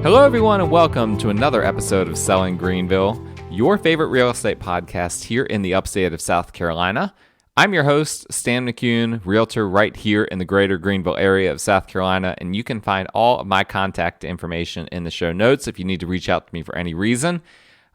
Hello, everyone, and welcome to another episode of Selling Greenville, your favorite real estate podcast here in the upstate of South Carolina. I'm your host, Stan McCune, realtor right here in the greater Greenville area of South Carolina, and you can find all of my contact information in the show notes if you need to reach out to me for any reason.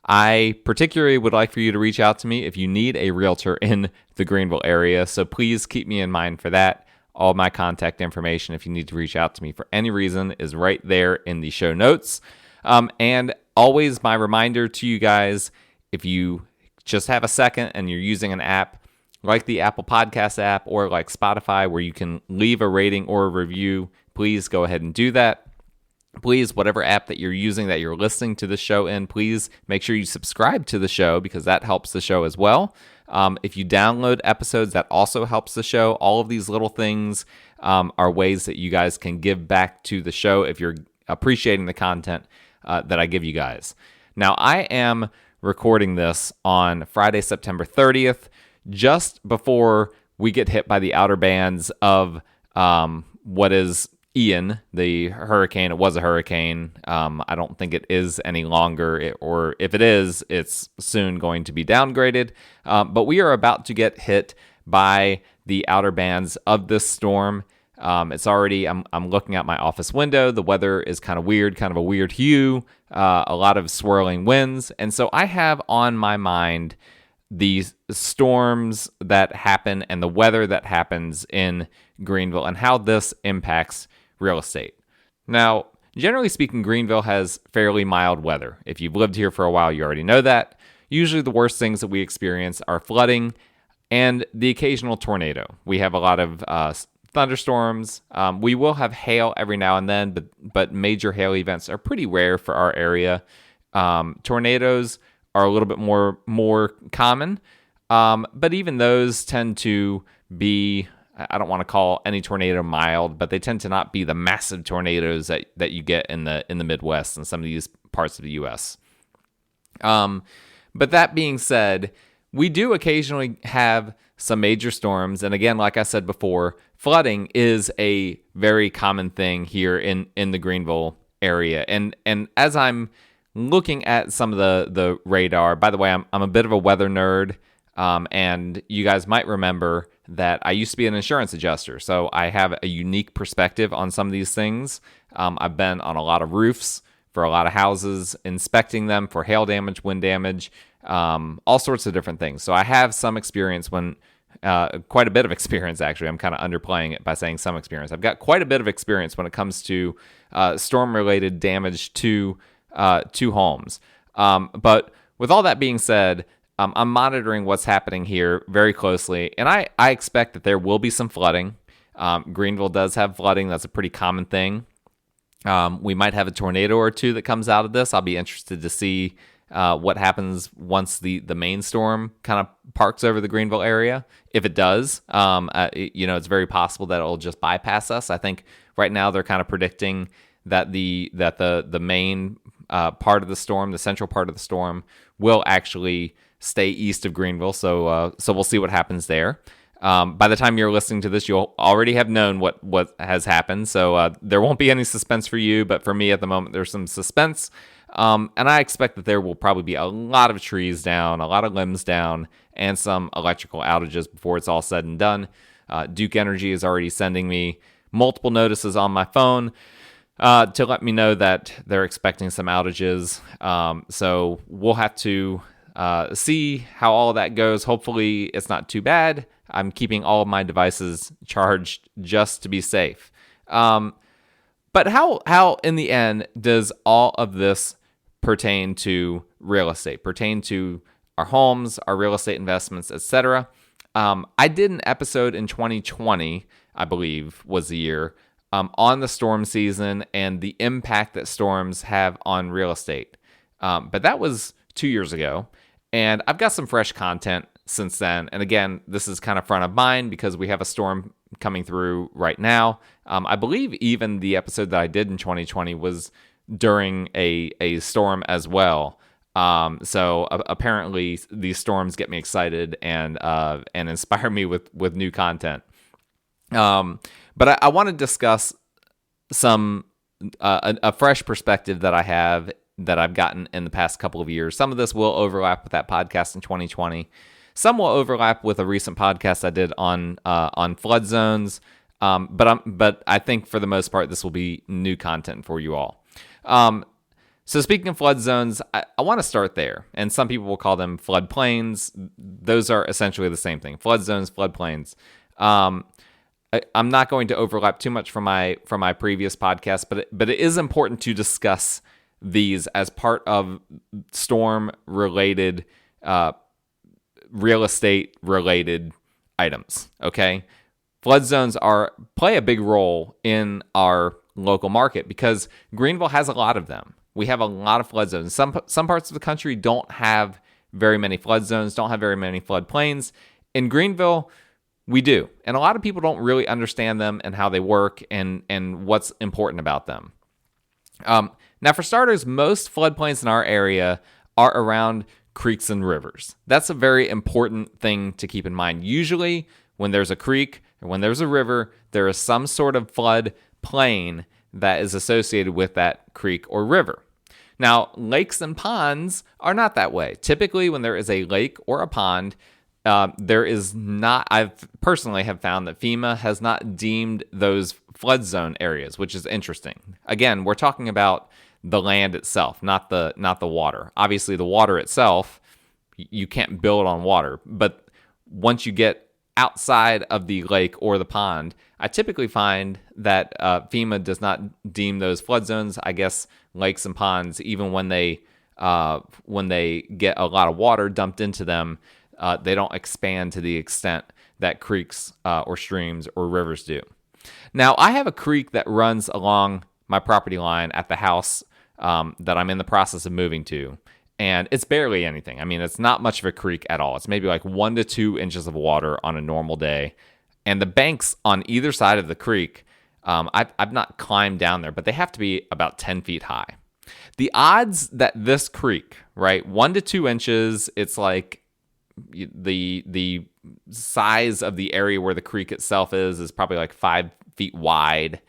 I particularly would like for you to reach out to me if you need a realtor in the Greenville area, so please keep me in mind for that. All my contact information, if you need to reach out to me for any reason, is right there in the show notes. And always my reminder to you guys, if you just have a second and you're using an app like the Apple Podcast app or like Spotify where you can leave a rating or a review, please go ahead and do that. Please, whatever app that you're using that you're listening to the show in, please make sure you subscribe to the show because that helps the show as well. If you download episodes, that also helps the show. All of these little things are ways that you guys can give back to the show if you're appreciating the content that I give you guys. Now, I am recording this on Friday, September 30th, just before we get hit by the outer bands of what is Ian, the hurricane. It was a hurricane. I don't think it is any longer, or if it is, it's soon going to be downgraded. But we are about to get hit by the outer bands of this storm. It's already, I'm looking out my office window. The weather is kind of weird, kind of a weird hue, a lot of swirling winds. And so I have on my mind the storms that happen and the weather that happens in Greenville and how this impacts real estate. Now, generally speaking, Greenville has fairly mild weather. If you've lived here for a while, you already know that. Usually the worst things that we experience are flooding and the occasional tornado. We have a lot of thunderstorms. We will have hail every now and then, but major hail events are pretty rare for our area. Tornadoes are a little bit more common, but even those tend to be, I don't want to call any tornado mild, but they tend to not be the massive tornadoes that you get in the Midwest and some of these parts of the U.S. But that being said, we do occasionally have some major storms, and again, like I said before, flooding is a very common thing here in the Greenville area. And as I'm looking at some of the radar, by the way, I'm a bit of a weather nerd, and you guys might remember that I used to be an insurance adjuster, so I have a unique perspective on some of these things. I've been on a lot of roofs for a lot of houses, inspecting them for hail damage, wind damage, all sorts of different things. So I have some experience quite a bit of experience actually. I'm kind of underplaying it by saying some experience. I've got quite a bit of experience when it comes to storm-related damage to homes. But with all that being said, I'm monitoring what's happening here very closely, and I expect that there will be some flooding. Greenville does have flooding. That's a pretty common thing. We might have a tornado or two that comes out of this. I'll be interested to see what happens once the main storm kind of parks over the Greenville area. If it does, it's very possible that it'll just bypass us. I think right now they're kind of predicting that the main part of the storm, the central part of the storm, will actually stay east of Greenville, so we'll see what happens there. By the time you're listening to this, you'll already have known what has happened, so there won't be any suspense for you, but for me at the moment, there's some suspense, and I expect that there will probably be a lot of trees down, a lot of limbs down, and some electrical outages before it's all said and done. Duke Energy is already sending me multiple notices on my phone to let me know that they're expecting some outages, so we'll have to see how all of that goes. Hopefully it's not too bad. I'm keeping all of my devices charged just to be safe. But how in the end does all of this pertain to real estate, pertain to our homes, our real estate investments, etc.? I did an episode in 2020, I believe was the year, on the storm season and the impact that storms have on real estate. But that was 2 years ago. And I've got some fresh content since then. And again, this is kind of front of mind because we have a storm coming through right now. I believe even the episode that I did in 2020 was during a storm as well. So apparently these storms get me excited and inspire me with new content. But I want to discuss some a fresh perspective that I have that I've gotten in the past couple of years. Some of this will overlap with that podcast in 2020. Some will overlap with a recent podcast I did on flood zones. But I think for the most part, this will be new content for you all. So speaking of flood zones, I want to start there. And some people will call them floodplains. Those are essentially the same thing. Flood zones, floodplains. I'm not going to overlap too much from my previous podcast, but it is important to discuss these as part of storm-related, real estate-related items, okay? Flood zones play a big role in our local market because Greenville has a lot of them. We have a lot of flood zones. Some parts of the country don't have very many flood zones, don't have very many floodplains. In Greenville, we do. And a lot of people don't really understand them and how they work and what's important about them. Now, for starters, most floodplains in our area are around creeks and rivers. That's a very important thing to keep in mind. Usually, when there's a creek or when there's a river, there is some sort of flood plain that is associated with that creek or river. Now, lakes and ponds are not that way. Typically, when there is a lake or a pond, there is not, I've personally have found that FEMA has not deemed those flood zone areas, which is interesting. Again, we're talking about the land itself, not the water. Obviously, the water itself, you can't build on water. But once you get outside of the lake or the pond, I typically find that FEMA does not deem those flood zones. I guess lakes and ponds, even when they get a lot of water dumped into them, they don't expand to the extent that creeks or streams or rivers do. Now, I have a creek that runs along my property line at the house that I'm in the process of moving to. And it's barely anything. I mean, it's not much of a creek at all. It's maybe like 1 to 2 inches of water on a normal day. And the banks on either side of the creek, I've not climbed down there, but they have to be about 10 feet high. The odds that this creek, right, 1 to 2 inches, it's like the size of the area where the creek itself is probably like 5 feet wide.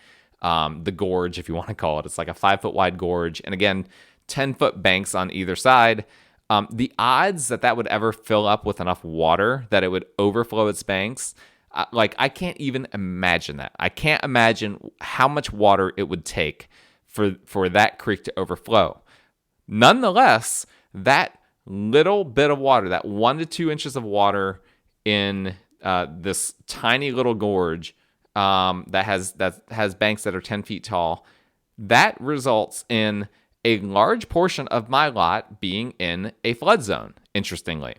The gorge, if you want to call it, it's like a 5 foot wide gorge. And again, 10-foot banks on either side. The odds that would ever fill up with enough water that it would overflow its banks, I can't even imagine that. I can't imagine how much water it would take for that creek to overflow. Nonetheless, that little bit of water, that 1 to 2 inches of water in this tiny little gorge that has banks that are 10 feet tall, that results in a large portion of my lot being in a flood zone, interestingly.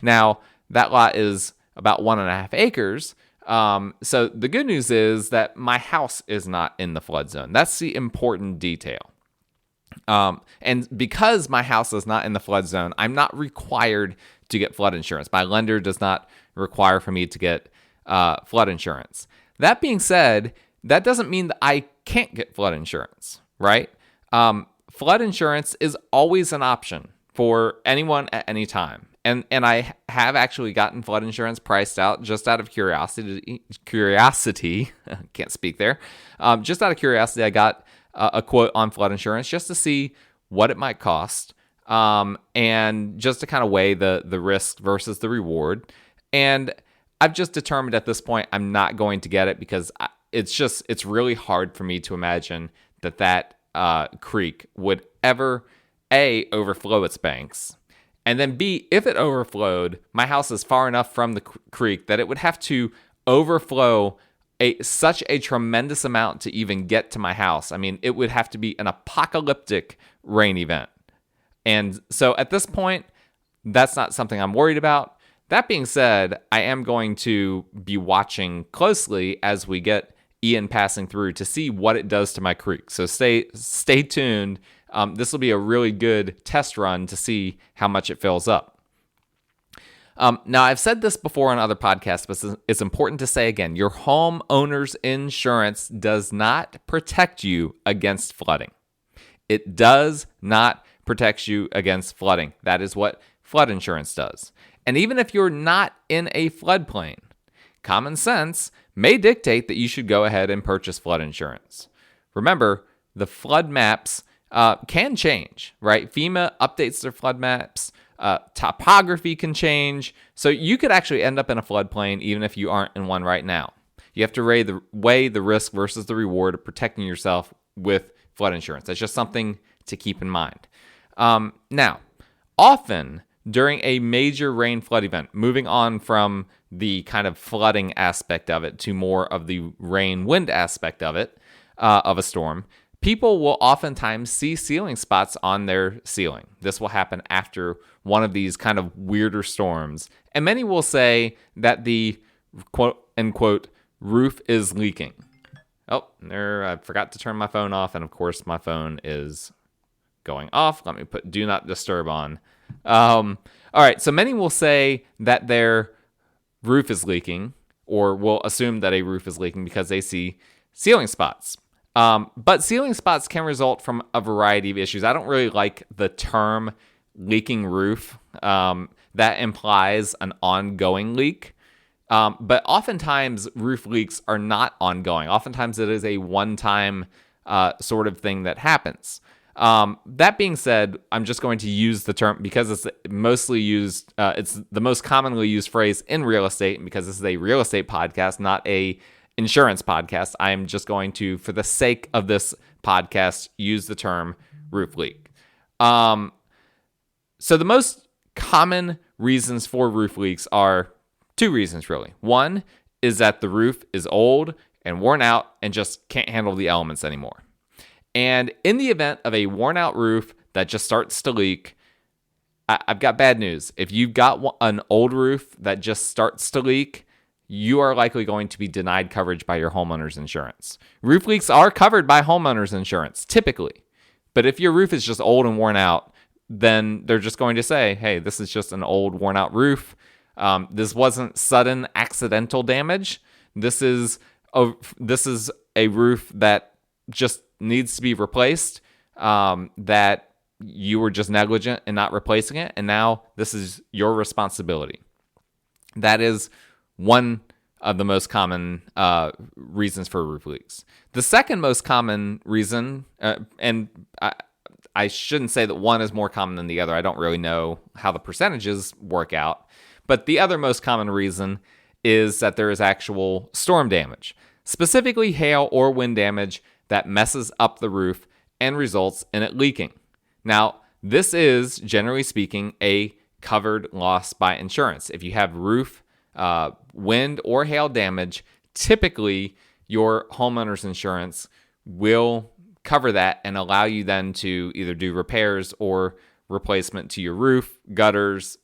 Now, that lot is about 1.5 acres. So the good news is that my house is not in the flood zone. That's the important detail. And because my house is not in the flood zone, I'm not required to get flood insurance. My lender does not require for me to get flood insurance. That being said, that doesn't mean that I can't get flood insurance, right? Flood insurance is always an option for anyone at any time. And I have actually gotten flood insurance priced out just out of curiosity. Can't speak there. Just out of curiosity, I got a quote on flood insurance just to see what it might cost, and just to kind of weigh the risk versus the reward. And I've just determined at this point I'm not going to get it because it's really hard for me to imagine that creek would ever, A, overflow its banks, and then B, if it overflowed, my house is far enough from the creek that it would have to overflow such a tremendous amount to even get to my house. I mean, it would have to be an apocalyptic rain event. And so at this point, that's not something I'm worried about. That being said, I am going to be watching closely as we get Ian passing through to see what it does to my creek. So stay tuned. This will be a really good test run to see how much it fills up. Now, I've said this before on other podcasts, but it's important to say again, your homeowner's insurance does not protect you against flooding. It does not protect you against flooding. That is what flood insurance does. And even if you're not in a floodplain, common sense may dictate that you should go ahead and purchase flood insurance. Remember, the flood maps can change, right? FEMA updates their flood maps. Topography can change. So you could actually end up in a floodplain even if you aren't in one right now. You have to weigh the risk versus the reward of protecting yourself with flood insurance. That's just something to keep in mind. Now, often during a major rain flood event, moving on from the kind of flooding aspect of it to more of the rain wind aspect of it, of a storm, people will oftentimes see ceiling spots on their ceiling. This will happen after one of these kind of weirder storms. And many will say that the quote unquote roof is leaking. Oh, there, I forgot to turn my phone off. And of course, my phone is going off. Let me put do not disturb on. All right. So many will say that their roof is leaking, or will assume that a roof is leaking because they see ceiling spots. But ceiling spots can result from a variety of issues. I don't really like the term leaking roof. That implies an ongoing leak. But oftentimes roof leaks are not ongoing. Oftentimes it is a one-time sort of thing that happens. That being said, I'm just going to use the term because it's mostly used, it's the most commonly used phrase in real estate, and because this is a real estate podcast, not a insurance podcast, I am just going to, for the sake of this podcast, use the term roof leak. So the most common reasons for roof leaks are two reasons, really. One is that the roof is old and worn out and just can't handle the elements anymore. And in the event of a worn out roof that just starts to leak, I've got bad news. If you've got an old roof that just starts to leak, you are likely going to be denied coverage by your homeowner's insurance. Roof leaks are covered by homeowner's insurance, typically. But if your roof is just old and worn out, then they're just going to say, hey, this is just an old, worn out roof. This wasn't sudden accidental damage. This is a roof that just needs to be replaced, that you were just negligent in not replacing it, and now this is your responsibility. That is one of the most common reasons for roof leaks. The second most common reason, and I shouldn't say that one is more common than the other. I don't really know how the percentages work out. But the other most common reason is that there is actual storm damage, specifically hail or wind damage that messes up the roof and results in it leaking. Now, this is, generally speaking, a covered loss by insurance. If you have roof, wind, or hail damage, typically your homeowner's insurance will cover that and allow you then to either do repairs or replacement to your roof, gutters,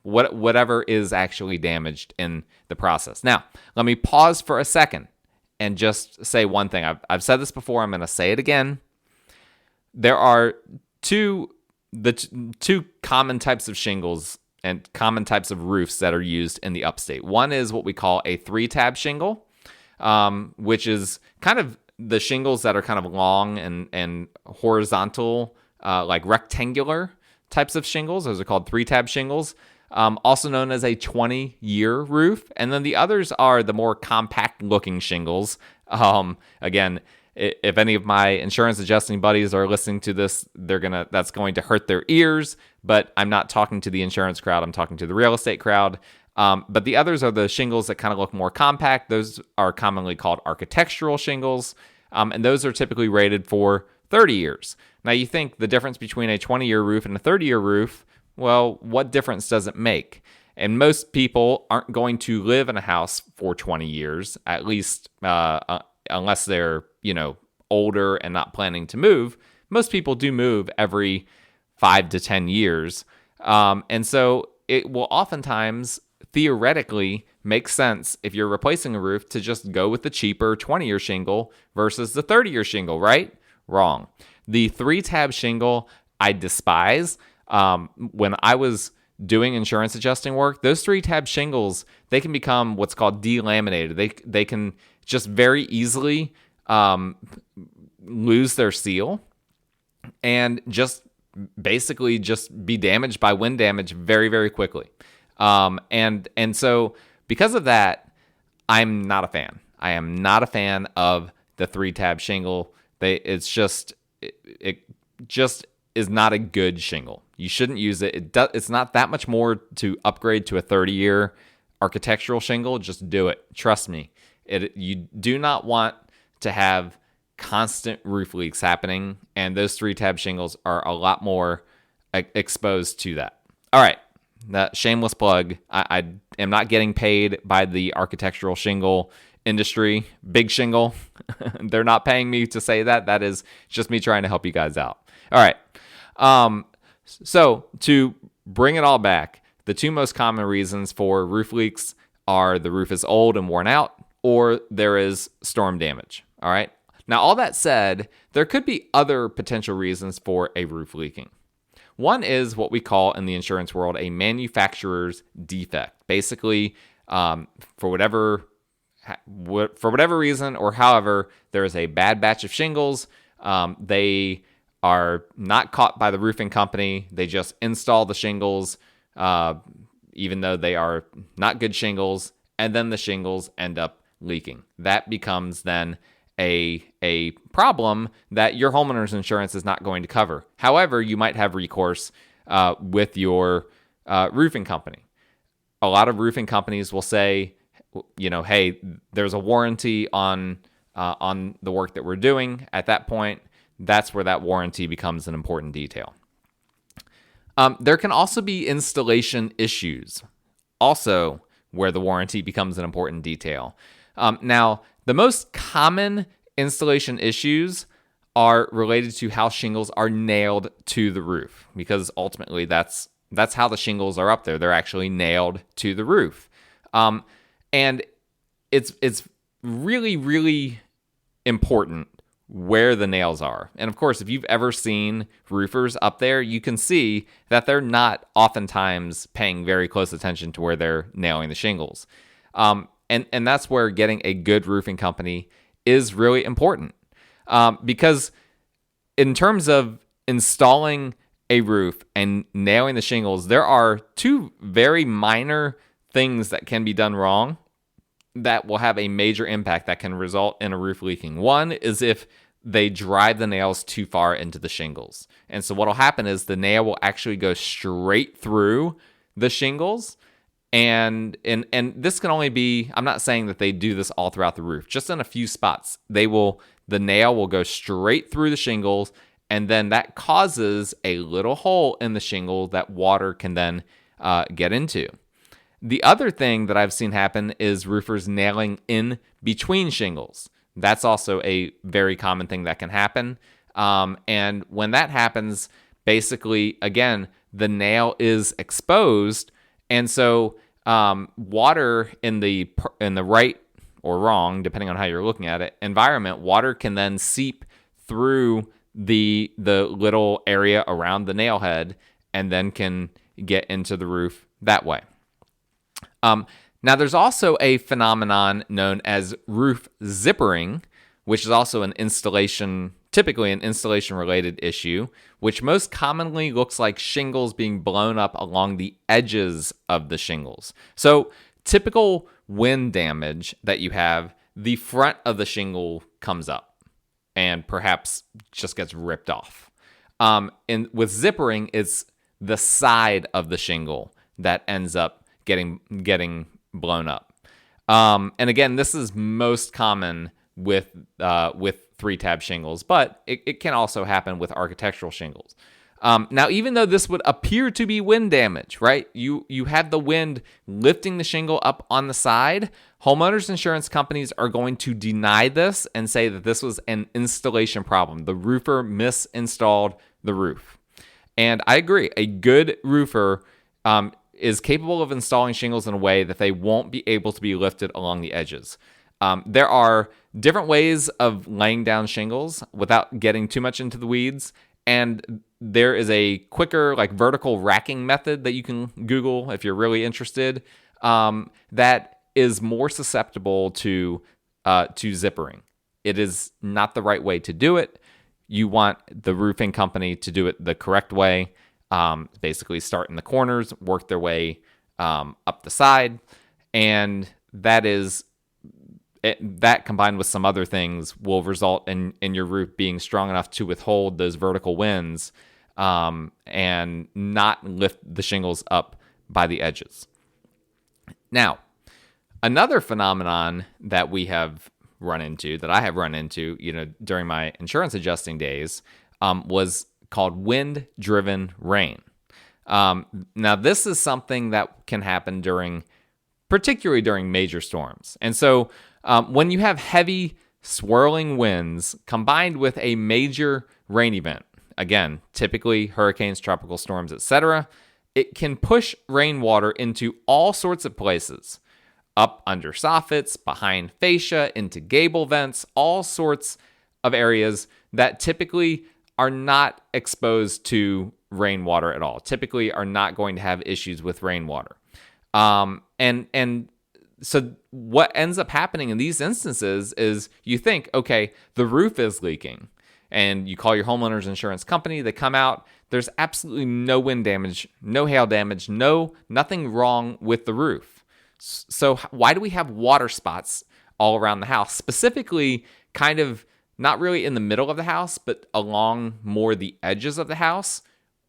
whatever is actually damaged in the process. Now, let me pause for a second and just say one thing. I've said this before. I'm going to say it again. There are two common types of shingles and common types of roofs that are used in the upstate. One is what we call a 3-tab shingle, which is kind of the shingles that are kind of long and horizontal, like rectangular types of shingles. Those are called 3-tab shingles, also known as a 20-year roof. And then the others are the more compact-looking shingles. Again, if any of my insurance adjusting buddies are listening to this, that's going to hurt their ears. But I'm not talking to the insurance crowd. I'm talking to the real estate crowd. But the others are the shingles that kind of look more compact. Those are commonly called architectural shingles. And those are typically rated for 30 years. Now, you think the difference between a 20-year roof and a 30-year roof, well, what difference does it make? And most people aren't going to live in a house for 20 years, at least unless they're, older and not planning to move. Most people do move every 5 to 10 years. And so it will oftentimes theoretically make sense if you're replacing a roof to just go with the cheaper 20-year shingle versus the 30-year shingle, right? Wrong. The 3-tab shingle I despise. When I was doing insurance adjusting work, those 3-tab shingles, they can become what's called delaminated. They can just very easily lose their seal and just basically just be damaged by wind damage very, very quickly. And so because of that, I'm not a fan. I am not a fan of the 3-tab shingle It just is not a good shingle. You shouldn't use it. It's not that much more to upgrade to a 30-year architectural shingle. Just do it. Trust me. You do not want to have constant roof leaks happening, and those 3-tab shingles are a lot more exposed to that. All right, that shameless plug. I am not getting paid by the architectural shingle industry. Big Shingle, they're not paying me to say that. That is just me trying to help you guys out. All right. So to bring it all back, the 2 most common reasons for roof leaks are the roof is old and worn out, or there is storm damage. All right. Now, all that said, there could be other potential reasons for a roof leaking. One is what we call in the insurance world a manufacturer's defect. Basically, for whatever reason or however, there is a bad batch of shingles. They are not caught by the roofing company. They just install the shingles, even though they are not good shingles, and then the shingles end up leaking. That becomes then a problem that your homeowner's insurance is not going to cover. However, you might have recourse with your roofing company. A lot of roofing companies will say, hey, there's a warranty on the work that we're doing. At that point, that's where that warranty becomes an important detail. There can also be installation issues, also where the warranty becomes an important detail. Now, the most common installation issues are related to how shingles are nailed to the roof, because ultimately that's how the shingles are up there. They're actually nailed to the roof. And it's really, really important where the nails are. And of course, if you've ever seen roofers up there, you can see that they're not oftentimes paying very close attention to where they're nailing the shingles. And that's where getting a good roofing company is really important. Because in terms of installing a roof and nailing the shingles, there are 2 very minor things that can be done wrong that will have a major impact that can result in a roof leaking. One is if they drive the nails too far into the shingles. And so what will happen is the nail will actually go straight through the shingles. And this can only be, I'm not saying that they do this all throughout the roof, just in a few spots. The nail will go straight through the shingles, and then that causes a little hole in the shingle that water can then get into. The other thing that I've seen happen is roofers nailing in between shingles. That's also a very common thing that can happen. And when that happens, basically, again, the nail is exposed. And so water in the right or wrong, depending on how you're looking at it, environment, water can then seep through the little area around the nail head and then can get into the roof that way. Now, there's also a phenomenon known as roof zippering, which is also typically an installation-related issue, which most commonly looks like shingles being blown up along the edges of the shingles. So, typical wind damage that you have, the front of the shingle comes up and perhaps just gets ripped off. And with zippering, it's the side of the shingle that ends up getting blown up. And again, this is most common with 3-tab shingles, but it can also happen with architectural shingles. Now, even though this would appear to be wind damage, right? You have the wind lifting the shingle up on the side. Homeowners insurance companies are going to deny this and say that this was an installation problem. The roofer misinstalled the roof. And I agree. A good roofer is capable of installing shingles in a way that they won't be able to be lifted along the edges. There are different ways of laying down shingles without getting too much into the weeds. And there is a quicker, vertical racking method that you can Google if you're really interested, that is more susceptible to zippering. It is not the right way to do it. You want the roofing company to do it the correct way. Basically start in the corners, work their way up the side. And that is that combined with some other things will result in your roof being strong enough to withhold those vertical winds and not lift the shingles up by the edges. Now, another phenomenon that we have run into, that I have run into, during my insurance adjusting days, was called wind-driven rain. Now, this is something that can happen particularly during major storms. And so when you have heavy swirling winds combined with a major rain event, again, typically hurricanes, tropical storms, etc., it can push rainwater into all sorts of places, up under soffits, behind fascia, into gable vents, all sorts of areas that typically are not exposed to rainwater at all, typically are not going to have issues with rainwater. And so what ends up happening in these instances is you think, okay, the roof is leaking, and you call your homeowner's insurance company, they come out, there's absolutely no wind damage, no hail damage, nothing wrong with the roof. So why do we have water spots all around the house, specifically kind of not really in the middle of the house, but along more the edges of the house?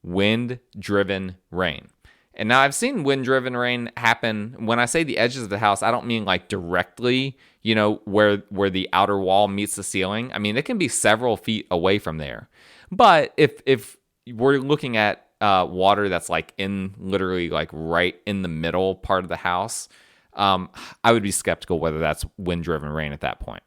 Wind-driven rain. And now I've seen wind-driven rain happen. When I say the edges of the house, I don't mean like directly, where the outer wall meets the ceiling. I mean, it can be several feet away from there. But if we're looking at water that's like literally like right in the middle part of the house, I would be skeptical whether that's wind-driven rain at that point.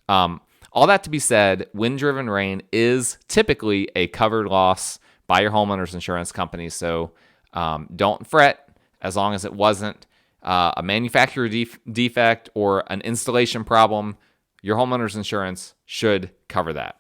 All that to be said, wind-driven rain is typically a covered loss by your homeowner's insurance company. So don't fret as long as it wasn't a manufacturer defect or an installation problem. Your homeowner's insurance should cover that.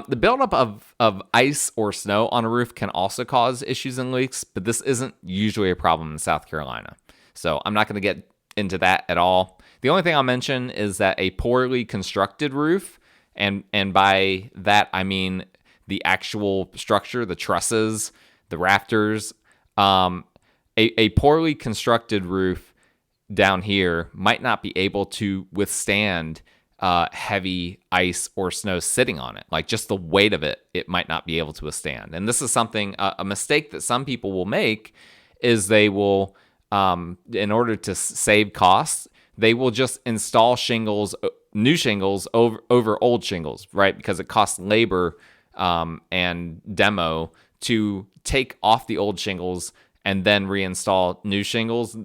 The buildup of ice or snow on a roof can also cause issues and leaks, but this isn't usually a problem in South Carolina. So I'm not going to get into that at all. The only thing I'll mention is that a poorly constructed roof, and by that I mean the actual structure, the trusses, the rafters, a poorly constructed roof down here might not be able to withstand heavy ice or snow sitting on it. Like just the weight of it might not be able to withstand. And this is something, a mistake that some people will make is they will, in order to save costs, they will just install new shingles over old shingles, right? Because it costs labor and demo to take off the old shingles and then reinstall new shingles.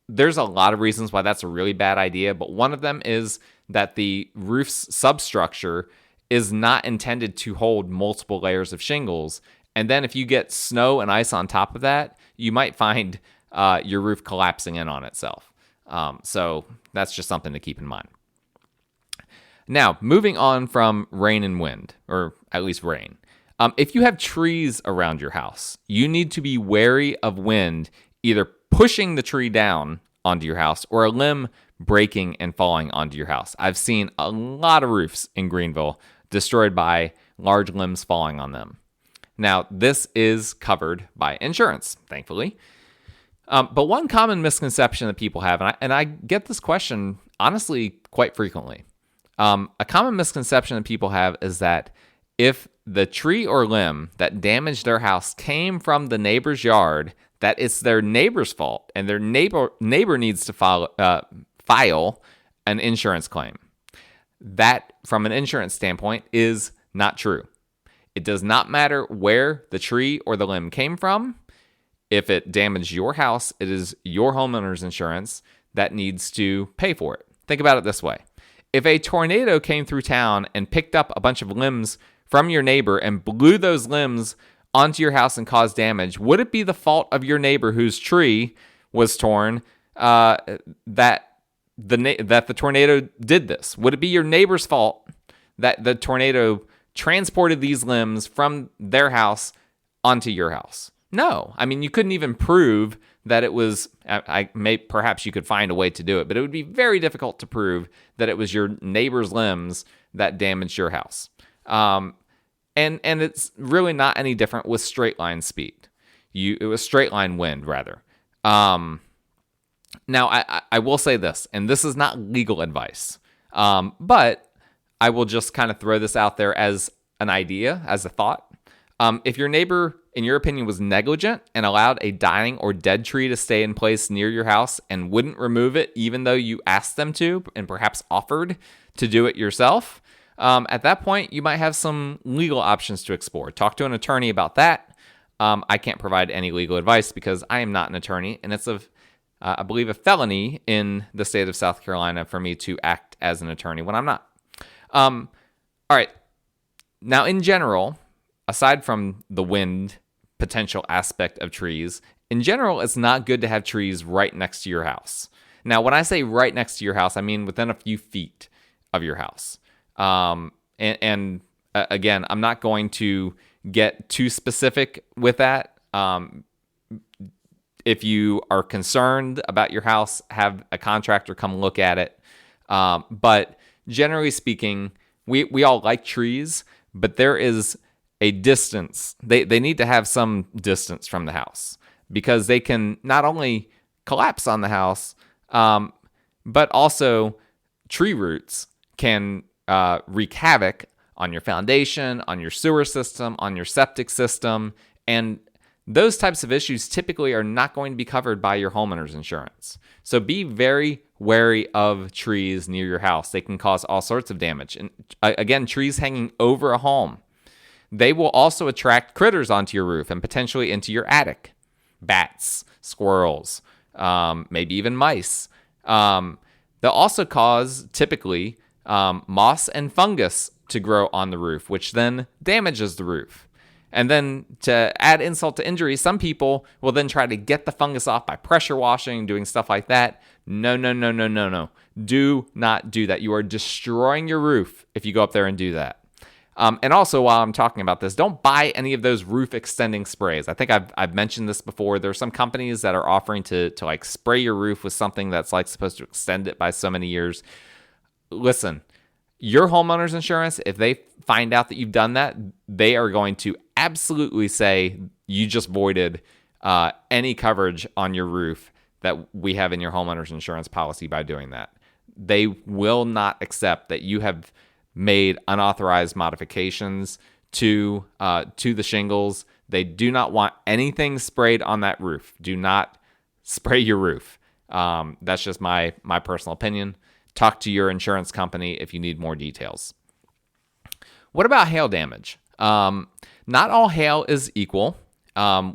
There's a lot of reasons why that's a really bad idea, but one of them is that the roof's substructure is not intended to hold multiple layers of shingles. And then if you get snow and ice on top of that, you might find your roof collapsing in on itself. So that's just something to keep in mind. Now, moving on from rain and wind, or at least rain. If you have trees around your house, you need to be wary of wind either pushing the tree down onto your house or a limb breaking and falling onto your house. I've seen a lot of roofs in Greenville destroyed by large limbs falling on them. Now, this is covered by insurance, thankfully. But one common misconception that people have, and I get this question honestly quite frequently. A common misconception that people have is that if the tree or limb that damaged their house came from the neighbor's yard, that it's their neighbor's fault and their neighbor needs to file an insurance claim. That, from an insurance standpoint, is not true. It does not matter where the tree or the limb came from. If it damaged your house, it is your homeowner's insurance that needs to pay for it. Think about it this way. If a tornado came through town and picked up a bunch of limbs from your neighbor and blew those limbs onto your house and caused damage, would it be the fault of your neighbor whose tree was torn that the tornado did this? Would it be your neighbor's fault that the tornado transported these limbs from their house onto your house? No. I mean, you couldn't even prove that it was, perhaps you could find a way to do it, but it would be very difficult to prove that it was your neighbor's limbs that damaged your house. And it's really not any different with straight line speed. It was straight line wind, rather. Now, I will say this, and this is not legal advice, but I will just kind of throw this out there as an idea, as a thought. If your neighbor, in your opinion, was negligent and allowed a dying or dead tree to stay in place near your house and wouldn't remove it even though you asked them to and perhaps offered to do it yourself, at that point, you might have some legal options to explore. Talk to an attorney about that. I can't provide any legal advice because I am not an attorney, and it's I believe, a felony in the state of South Carolina for me to act as an attorney when I'm not. All right. Now, in general, aside from the wind potential aspect of trees, in general, it's not good to have trees right next to your house. Now, when I say right next to your house, I mean within a few feet of your house. Again, I'm not going to get too specific with that. If you are concerned about your house, have a contractor come look at it. But generally speaking, we all like trees, but there is a distance. They need to have some distance from the house because they can not only collapse on the house, but also tree roots can wreak havoc on your foundation, on your sewer system, on your septic system, and those types of issues typically are not going to be covered by your homeowner's insurance. So be very wary of trees near your house. They can cause all sorts of damage. And again, trees hanging over a home, they will also attract critters onto your roof and potentially into your attic. Bats, squirrels, maybe even mice. They'll also cause, typically, moss and fungus to grow on the roof, which then damages the roof. And then to add insult to injury, some people will then try to get the fungus off by pressure washing, doing stuff like that. No. Do not do that. You are destroying your roof if you go up there and do that. And also, while I'm talking about this, don't buy any of those roof extending sprays. I think I've mentioned this before. There are some companies that are offering to like spray your roof with something that's like supposed to extend it by so many years. Listen, your homeowner's insurance, if they find out that you've done that, they are going to absolutely say you just voided any coverage on your roof that we have in your homeowner's insurance policy by doing that. They will not accept that you have made unauthorized modifications to the shingles. They do not want anything sprayed on that roof. Do not spray your roof. That's just my personal opinion. Talk to your insurance company if you need more details. What about hail damage? Not all hail is equal,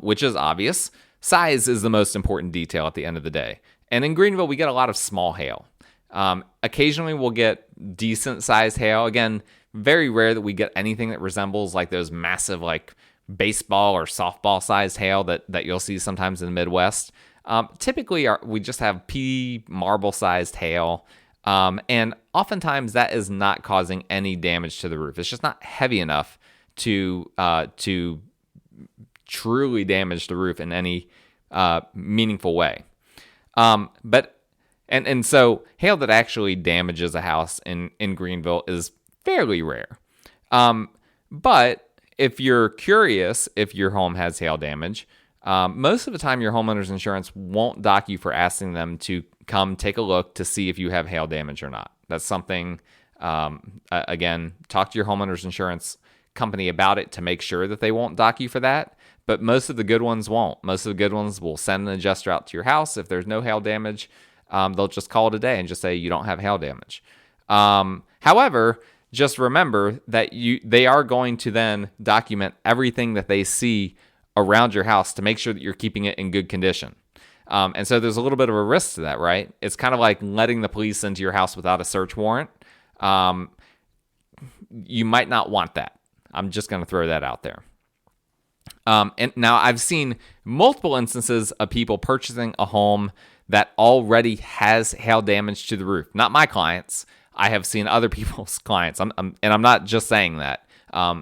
which is obvious. Size is the most important detail at the end of the day. And in Greenville, we get a lot of small hail. Occasionally, we'll get decent sized hail. Again, very rare that we get anything that resembles like those massive like baseball or softball sized hail that you'll see sometimes in the Midwest. Typically, we just have pea marble sized hail. And oftentimes that is not causing any damage to the roof. It's just not heavy enough to truly damage the roof in any meaningful way. So hail that actually damages a house in Greenville is fairly rare. But if you're curious if your home has hail damage, most of the time your homeowner's insurance won't dock you for asking them to come take a look to see if you have hail damage or not. That's something, again, talk to your homeowner's insurance company about it to make sure that they won't dock you for that. But most of the good ones won't. Most of the good ones will send an adjuster out to your house. If there's no hail damage, they'll just call it a day and just say you don't have hail damage. However, just remember that they are going to then document everything that they see around your house to make sure that you're keeping it in good condition. And so there's a little bit of a risk to that, right? It's kind of like letting the police into your house without a search warrant. You might not want that. I'm just going to throw that out there. And now I've seen multiple instances of people purchasing a home that already has hail damage to the roof. Not my clients. I have seen other people's clients. And I'm not just saying that.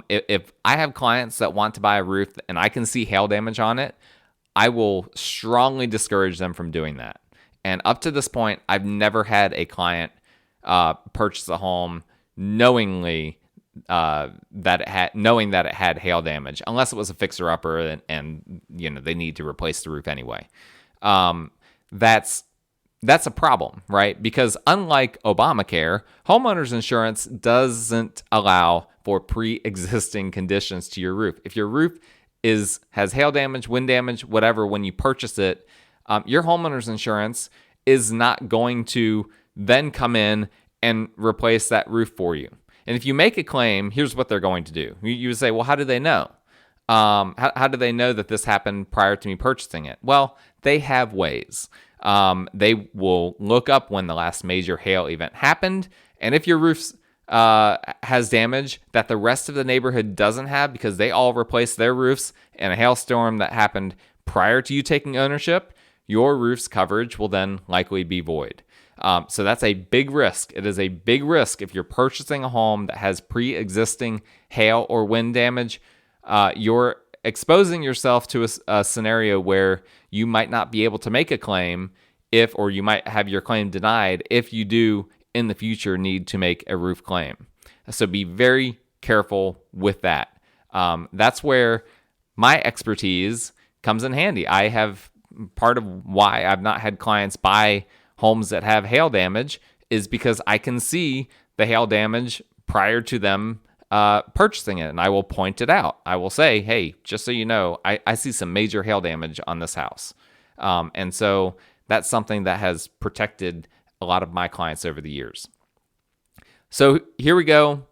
If I have clients that want to buy a roof and I can see hail damage on it, I will strongly discourage them from doing that. And up to this point, I've never had a client purchase a home knowing that it had hail damage, unless it was a fixer-upper and they need to replace the roof anyway. That's that's a problem, right? Because unlike Obamacare, homeowners insurance doesn't allow for pre-existing conditions to your roof. If your roof has hail damage, wind damage, whatever, when you purchase it, your homeowners insurance is not going to then come in and replace that roof for you. And if you make a claim, here's what they're going to do. You would say, well, how do they know? How do they know that this happened prior to me purchasing it? Well, they have ways. They will look up when the last major hail event happened. And if your roof has damage that the rest of the neighborhood doesn't have because they all replaced their roofs in a hailstorm that happened prior to you taking ownership, your roof's coverage will then likely be void. So that's a big risk. It is a big risk if you're purchasing a home that has pre-existing hail or wind damage. You're exposing yourself to a scenario where you might not be able to make a claim or you might have your claim denied if you do in the future need to make a roof claim. So be very careful with that. That's where my expertise comes in handy. Part of why I've not had clients buy homes that have hail damage is because I can see the hail damage prior to them purchasing it, and I will point it out. I will say, hey, just so you know, I see some major hail damage on this house. And so that's something that has protected a lot of my clients over the years. So here we go.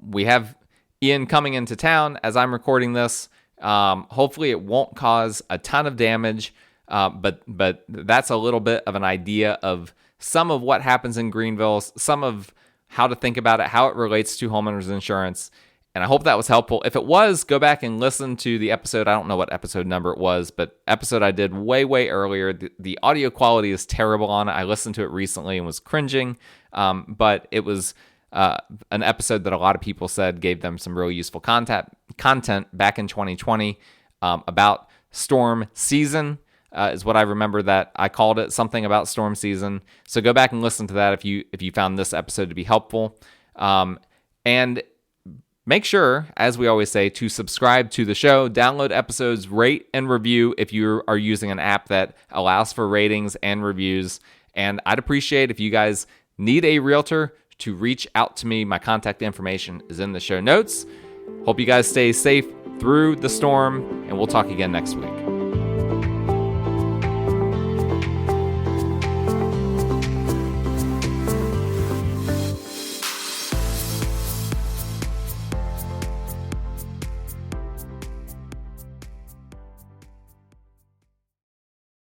We have Ian coming into town as I'm recording this. Hopefully it won't cause a ton of damage, but that's a little bit of an idea of some of what happens in Greenville, some of how to think about it, how it relates to homeowners insurance. And I hope that was helpful. If it was, go back and listen to the episode. I don't know what episode number it was, but episode I did way earlier. The audio quality is terrible on it. I listened to it recently and was cringing, but it was an episode that a lot of people said gave them some really useful content back in 2020 about storm season. Is what I remember that I called it, something about storm season. So go back and listen to that if you found this episode to be helpful. And make sure, as we always say, to subscribe to the show, download episodes, rate and review if you are using an app that allows for ratings and reviews. And I'd appreciate if you guys need a realtor to reach out to me. My contact information is in the show notes. Hope you guys stay safe through the storm, and we'll talk again next week.